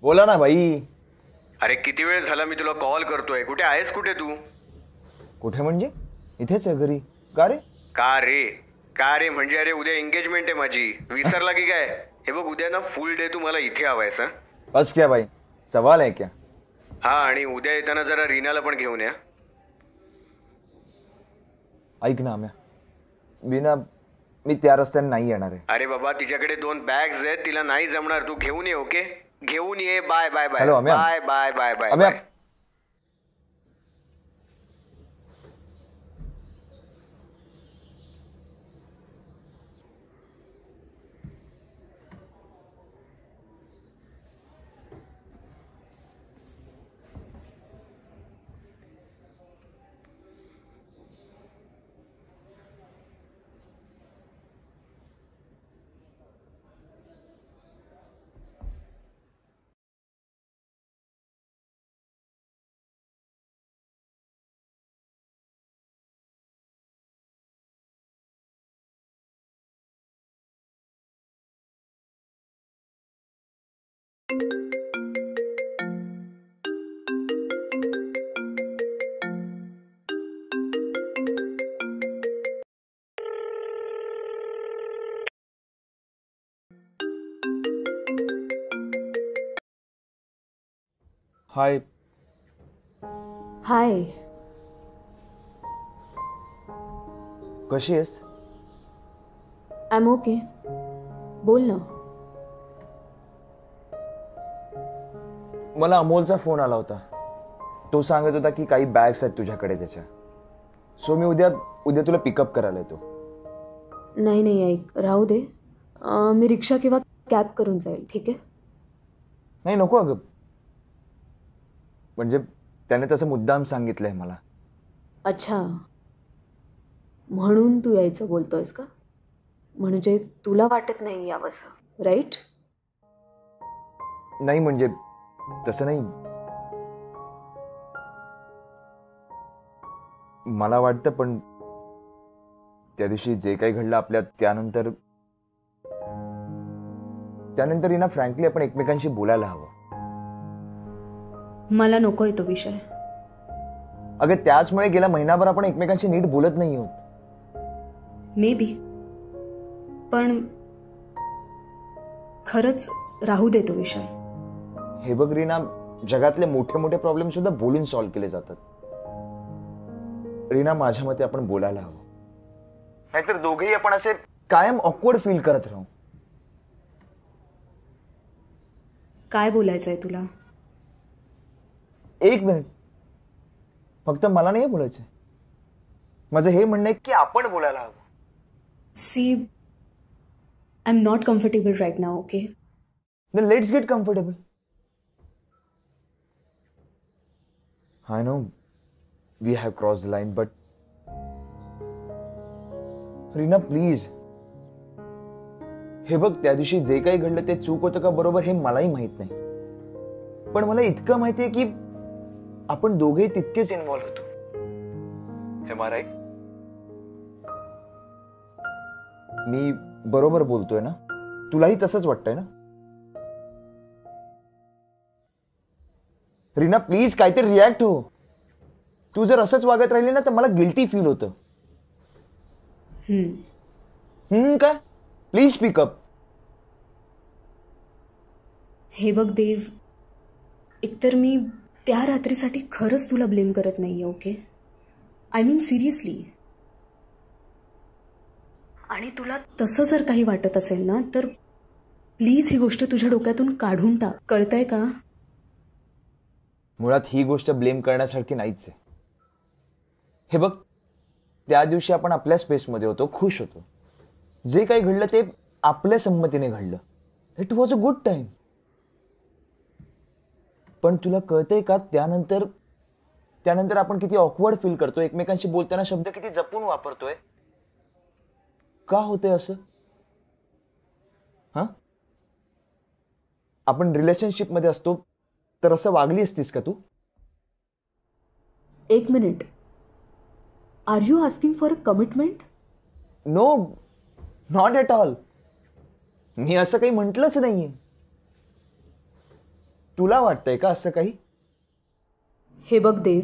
बोला ना भाई. अरे किती वेळ झाला मी तुला कॉल करतोय. कुठे आहेस? कुठे तू? कुठे म्हणजे? इथेच आहे घरी. का रे? का रे? का रे म्हणजे अरे उद्या एंगेजमेंट आहे माझी. विसरला की काय? हे बघ उद्या ना फुल डे तू मला इथे हवायस. बस क्या भाई, सवाल है क्या? हा आणि उद्या येताना जरा रीनाला पण घेऊन या. ऐक ना आम्या, मी त्या रस्त्याने नाही येणार आहे. अरे बाबा तिच्याकडे 2 बॅग्स आहेत, तिला नाही जमणार. तू घेऊन ये. ओके घेऊन ये. Bye bye bye. Hello Amya. Bye bye bye bye Amya. Bye. Hi. Hi. कशी आहेस? I am okay. बोल ना. मला अमोलचा फोन आला होता. तो सांगत होता की काही बॅग्स आहेत तुझ्याकडे त्याच्या. सो मी उद्या तुला पिकअप करायला येतो. नाही नाही, ऐक, राहू दे. मी रिक्षा किंवा कॅब करून जाईल. ठीक आहे? नाही नको अगं. म्हणजे त्याने तसं मुद्दाम सांगितलंय मला. अच्छा, म्हणून तू यायचं बोलतोयस का? म्हणजे तुला वाटत नाही यावंसं, राईट? नाही म्हणजे तसं नाही. मला वाटतं पण त्या दिवशी जे काही घडलं आपल्यात त्यानंतर ना फ्रँकली आपण एकमेकांशी बोलायला हवं. मला नकोय तो विषय. अगं त्याचमुळे गेला महिनाभर आपण एकमेकांशी नीट बोलत नाही आहोत. मे बी, पण खरंच राहू दे तो विषय. हे बघ रीना, जगातले मोठे मोठे प्रॉब्लेम सुद्धा बोलून सॉल्व्ह केले जातात. रीना, माझ्या मते आपण बोलायला हवं. नाहीतर दोघेही आपण असे कायम ऑकवर्ड फील करत राहू. काय बोलायचंय तुला? एक मिनिट, फक्त मला नाही बोलायचं. माझं हे म्हणणं आहे की आपण बोलायला हवं. See, I am not comfortable right now. Okay, then let's get comfortable. I know we have crossed the line, but Reena please. हे बघ, त्या दिवशी जे काही घडलं ते चूक होतं का बरोबर हे मलाही माहित नाही. पण मला इतकं माहितीये की आपण दोघेही तितकेच इन्व्हॉल्व होतो. Am I right? मी बरोबर बोलतोय ना? तुलाही तसंच वाटतंय ना? रीना प्लीज काहीतरी रिॲक्ट हो. तू जर असंच वागत राहिली ना तर मला गिल्टी फील होतं. काय? Please speak up. हे बघ देव, एकतर मी त्या रात्रीसाठी खरंच तुला ब्लेम करत नाहीये. Okay, I mean seriously. आणि तुला तसं जर काही वाटत असेल ना तर प्लीज ही गोष्ट तुझ्या डोक्यातून काढून टाक. कळतंय का? मुळात ही गोष्ट ब्लेम करण्यासारखी नाहीच आहे. हे बघ, त्या दिवशी आपण आपल्या स्पेसमध्ये होतो, खुश होतो. जे काही घडलं ते आपल्या संमतीने घडलं. It was a good time. पण तुला कळतंय का त्यानंतर आपण किती ऑकवर्ड फील करतो. एकमेकांशी बोलताना शब्द किती जपून वापरतोय. का होतंय असं? आपण रिलेशनशिप मध्ये असतो तर असं वागली असतीस का तू? एक minute, are you asking for a commitment? No, not at all. मी असं काही म्हटलंच नाहीये. तुला वाटतंय का असं काही? हे बघ देव,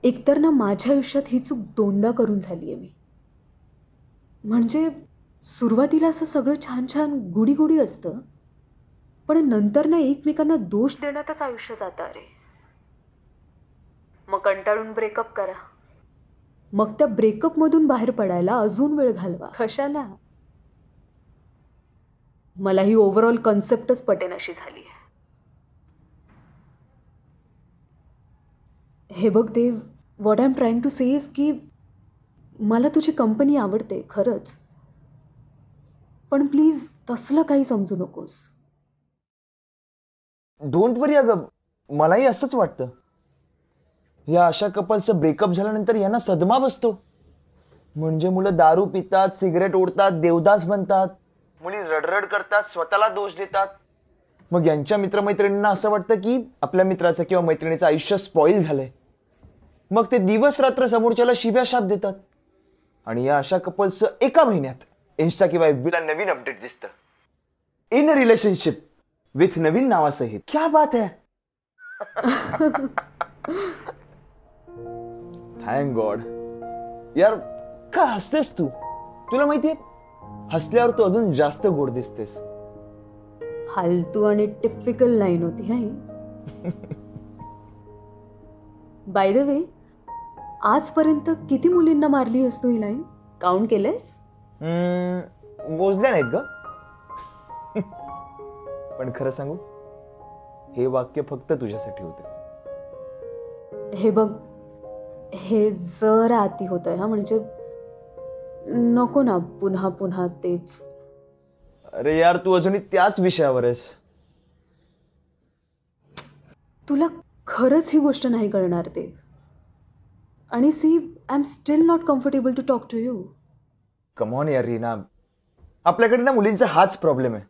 एकतर ना माझ्या आयुष्यात ही चूक दोनदा करून झाली आहे मी. म्हणजे सुरुवातीला असं सगळं छान छान गुडी गुडी असतं, पण नंतर ना एकमेकांना दोष देण्यातच आयुष्य जातं. अरे मग कंटाळून ब्रेकअप करा, मग त्या ब्रेकअपमधून बाहेर पडायला अजून वेळ घालवा. कशाला? मला ही ओव्हरऑल कन्सेप्टच पटेनाशी झाली आहे. हे बघ Dev, what I am trying to say is की मला तुझी कंपनी आवडते खरंच, पण प्लीज तसलं काही समजू नकोस. डोंट वरी अगं, मलाही असंच वाटतं. या अशा कपल्सचं ब्रेकअप झाल्यानंतर यांना सदमा बसतो. म्हणजे मुलं दारू पितात, सिगरेट ओढतात, देवदास बनतात, मुली रडरड करतात, स्वतःला दोष देतात. मग यांच्या मित्रमैत्रिणींना असं वाटतं की आपल्या मित्राचं किंवा मैत्रिणीचं आयुष्य स्पॉईल झालंय. मग ते दिवस रात्र समोरच्याला शिव्या शाप देतात. आणि या अशा कपल्सचं एका महिन्यात इन्स्टा किंवा FB ला नवीन अपडेट दिसतं, इन रिलेशनशिप विथ नवीन नावासहित. क्या बात है. Thank God. यार का हसतेस तू? तुला माहितीये, हसल्यावर तू अजून जास्त गोड दिसतेस. फालतू आणि टिपिकल लाईन होती हा ही. बाय द वे, आजपर्यंत किती मुलींना मारली असतो ही लाईन? काउंट केलंयस? मोजल्या नाहीत ग. पण खरं सांगू, हे वाक्य फक्त तुझ्यासाठी होते. हे बघ, हे जरा अति होतंय हा. म्हणजे नको ना पुन्हा पुन्हा तेच. अरे यार, तू अजूनही त्याच विषयावर आहेस. तुला खरंच ही गोष्ट नाही कळणार ते. आणि see, I am still not comfortable to talk to you. Come on यार रीना, आपल्याकडे ना मुलींचा हाच प्रॉब्लेम आहे.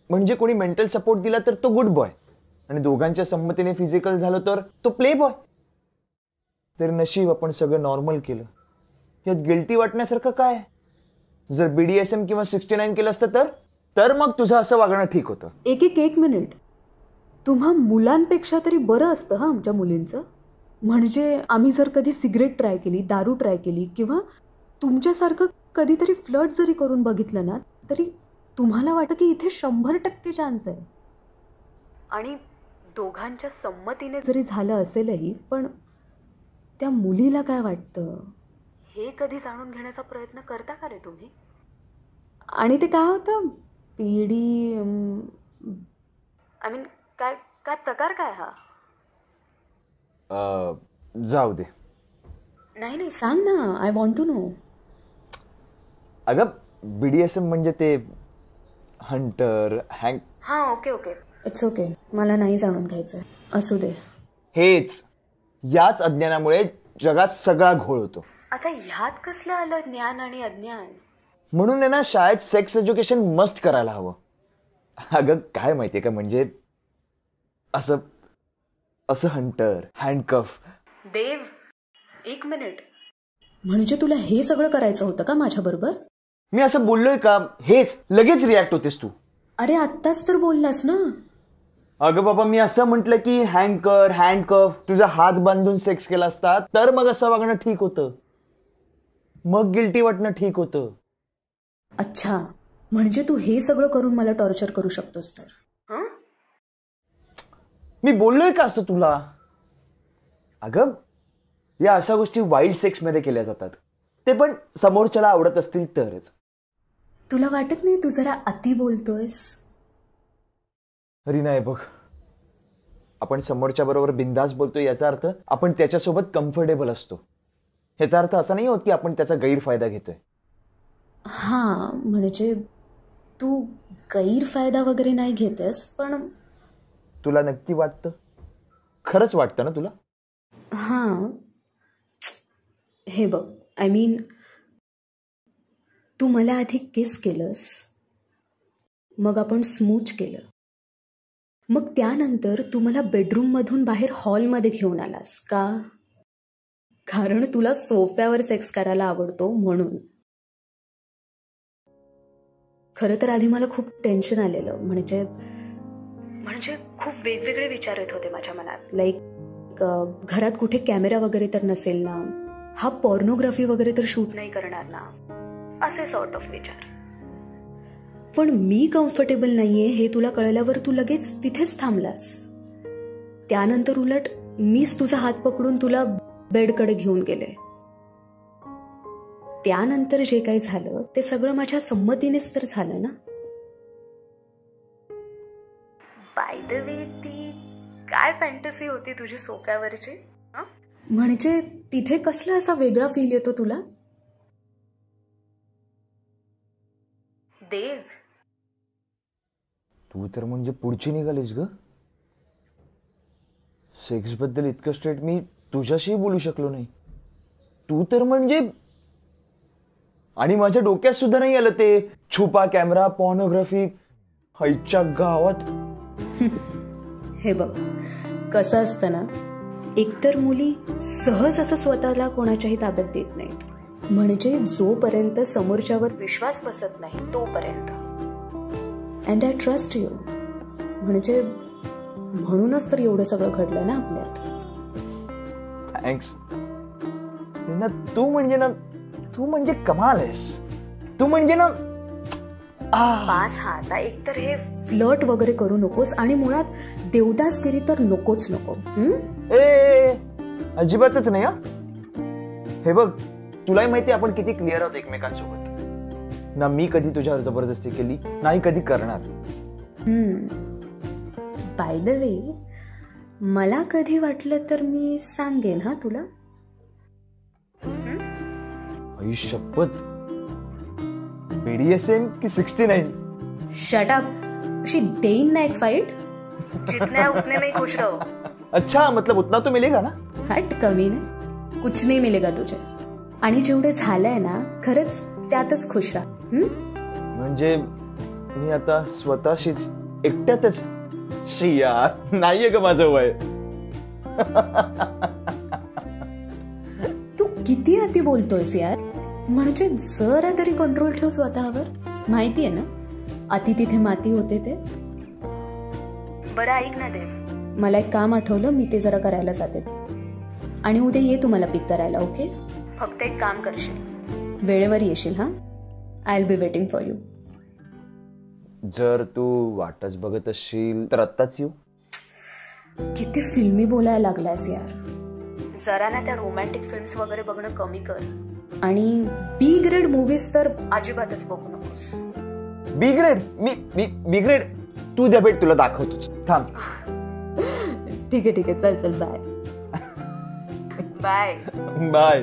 म्हणजे कोणी मेंटल सपोर्ट दिला तर तो गुड बॉय, आणि दोघांच्या संमतीने फिजिकल झालं तर तो प्ले बॉय. तर नशीब आपण सगळं नॉर्मल केलं. यात गिल्टी वाटण्यासारखं काय? जर BDSM किंवा 69 केलं असतं तर मग तुझं असं वागणं ठीक होतं. एक मिनिट, तुम्हा मुलांपेक्षा तरी बरं असतं हा आमच्या मुलींचं. म्हणजे आम्ही जर कधी सिगरेट ट्राय केली, दारू ट्राय केली, किंवा तुमच्यासारखं कधीतरी फ्लर्ट जरी करून बघितलं ना, तरी तुम्हाला वाटतं की इथे 100% चान्स आहे. आणि दोघांच्या संमतीने जरी झालं असेलही, पण त्या मुलीला काय वाटतं हे कधी जाणून घेण्याचा प्रयत्न करता का रे तुम्ही? आणि ते काय होतं, PD, आय मीन काय काय प्रकार काय हा? जाऊ दे. नाही सांग ना, आय वॉन्ट टू नो. अगं, BDSM म्हणजे ते हंटर, हँग. हां, ओके, इट्स ओके. मला नाही जाणून घ्यायचं, असू दे. हेच, याच अज्ञानामुळे जगात सगळा घोळ होतो. आता ह्यात कसलं आलं ज्ञान आणि अज्ञान? म्हणून आहे ना, शाळेत सेक्स एज्युकेशन मस्ट करायला हवं. अगं काय माहितीये का, म्हणजे असं असं हंटर, हँडकफ. देव, एक मिनिट. म्हणजे तुला हे सगळं करायचं होतं का माझ्याबरोबर? मी असं बोललोय का? हेच लगेच रिॲक्ट होतेस तू. अरे आत्ताच तर बोललास ना. अगं बाबा, मी असं म्हटलं की हँकर, हँडकफ, तुझा हात बांधून सेक्स केला असता तर मग असं वागणं ठीक होतं, मग गिल्टी वाटणं ठीक होतं. अच्छा, म्हणजे तू हे सगळं करून मला टॉर्चर करू शकतोस तर? मी बोललोय का असं तुला? अगं, या अशा गोष्टी वाईल्ड सेक्स मध्ये केल्या जातात, ते पण समोरच्याला आवडत असतील तरच. तुला वाटत नाही तू जरा अति बोलतोयस? रीना, हे बघ, आपण समोरच्या बरोबर बिंदास बोलतोय याचा अर्थ आपण त्याच्यासोबत कम्फर्टेबल असतो. याचा अर्थ असा नाही होत की आपण त्याचा गैरफायदा घेतोय. हां, म्हणजे तू गैरफायदा वगैरे नाही घेतेस, पण तुला नक्की वाटतं? खरंच वाटतं ना तुला? हां, हे बघ, आय मीन तू मला आधी किस केलंस, मग आपण स्मूच केलं, मग त्यानंतर तू मला बेडरूममधून बाहेर हॉलमध्ये घेऊन आलास का? कारण तुला सोफ्यावर सेक्स करायला आवडतो म्हणून. खरं तर आधी मला खूप टेन्शन आलेलं. म्हणजे म्हणजे खूप वेगवेगळे विचार येत होते माझ्या मनात. लाईक घरात कुठे कॅमेरा वगैरे तर नसेल ना, हा पॉर्नोग्राफी वगैरे तर शूट नाही करणार ना, असे सॉर्ट ऑफ विचार. पण मी कम्फर्टेबल नाहीये हे तुला कळल्यावर तू लगेच तिथेच थांबलास. त्यानंतर उलट मीच तुझा हात पकडून तुला बेडकडे घेऊन गेले. त्यानंतर जे काही झालं ते सगळं माझ्या संमतीनेच तर झालं ना. बाय द वे, ती काय फॅन्टसी होती तुझी सोफ्यावरची? म्हणजे तिथे कसला असा वेगळा फील येतो तुला? देव, तू तर म्हणजे पुढची निघालीस ग. सेक्स बद्दल इतकं स्ट्रेट मी तुझ्याशी बोलू शकलो नाही. तू तर म्हणजे, आणि माझ्या डोक्यात सुद्धा नाही आलं ते छुपा कॅमेरा पॉर्नोग्राफी. आईच्या गावात. हे बघ, कसं असतं ना, एकतर मुली सहज असं स्वतःला कोणाच्याही ताब्यात देत नाहीत. म्हणजे जोपर्यंत समोरच्यावर विश्वास बसत नाही तोपर्यंत. And I trust you. म्हणजे म्हणूनच तर एवढं सगळं घडलं ना आपल्यात. थँक्स ना. तू म्हणजे कमाल आहेस. तू म्हणजे ना पास. हा, आता एकतर हे फ्लर्ट वगैरे करू नकोस आणि मुळात देवदासगिरी तर नकोच नको. ए अजिबातच नाही. हा, हे बघ, तुलाही माहिती आपण किती क्लिअर आहोत एकमेकांसोबत. ना मी कधी तुझ्यावर जबरदस्ती केली, नाही कधी करणार. बाय द वे, मला कधी वाटलं तर मी सांगेन हा तुला. आई शपथ. BDSM की 69? Shut up. अशी देईन ना एक फाइट. जितने हैं उतने में ही खुश रहो. अच्छा, मतलब उतना तो मिलेगा ना? हट, कमी नाही. कुछ नाही मिलेगा तुझे. आणि जेवढे झालंय ना, खरंच त्यातच खुश राहा. म्हणजे मी आता स्वतःशीच एकट्यातच. शिया, नाहीये का माझं वय? तू किती अति बोलतोयस यार. म्हणजे जरा तरी कंट्रोल ठेव स्वतःवर. माहितीये ना, अति तिथे माती होते ते. बरं ऐक ना देव, मला एक काम आठवलं. मी ते जरा करायला जाते आणि उद्या ये तू मला पिक करायला. ओके? फक्त एक काम करशील, वेळेवर येशील. हा, I will be waiting for you. जर तू वाटच बघत असशील तर आत्ताच येऊ. किती फिल्मी बोलायला लागलायस यार. जरा ना त्या रोमॅन्टिक फिल्म्स वगैरे बघणं कमी कर. आणि बी ग्रेड मूवीज तर अजिबातच बघू नकोस. बी ग्रेड? बी ग्रेड? तू द्या भेट, तुला दाखवतोच. थांब. ठीक आहे. चल बाय. बाय. बाय.